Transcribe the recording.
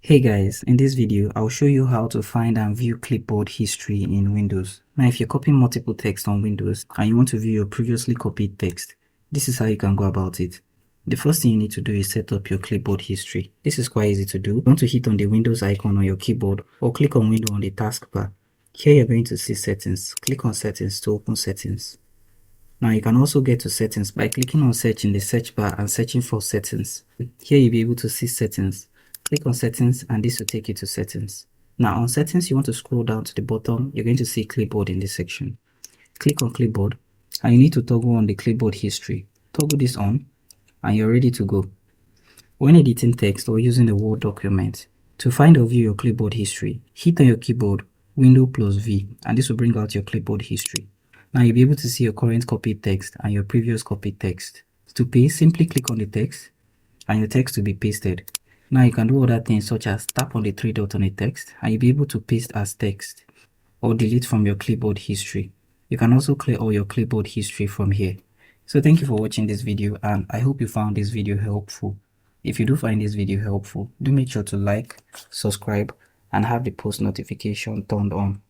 Hey guys, in this video, I'll show you how to find and view clipboard history in Windows. Now, if you're copying multiple text on Windows and you want to view your previously copied text, this is how you can go about it. The first thing you need to do is set up your clipboard history. This is quite easy to do. You want to hit on the Windows icon on your keyboard or click on Window on the taskbar. Here you're going to see Settings. Click on Settings to open Settings. Now you can also get to Settings by clicking on Search in the search bar and searching for Settings. Here you'll be able to see Settings. Click on Settings and this will take you to Settings. Now on Settings, you want to scroll down to the bottom. You're going to see Clipboard in this section. Click on Clipboard and you need to toggle on the clipboard history. Toggle this on and you're ready to go. When editing text or using a Word document, to find or view your clipboard history, hit on your keyboard Window plus V and this will bring out your clipboard history. Now you'll be able to see your current copied text and your previous copied text. To paste, simply click on the text and your text will be pasted. Now you can do other things such as tap on the three dots on the text and you'll be able to paste as text or delete from your clipboard history. You can also clear all your clipboard history from here. So thank you for watching this video and I hope you found this video helpful. If you do find this video helpful, do make sure to like, subscribe and have the post notification turned on.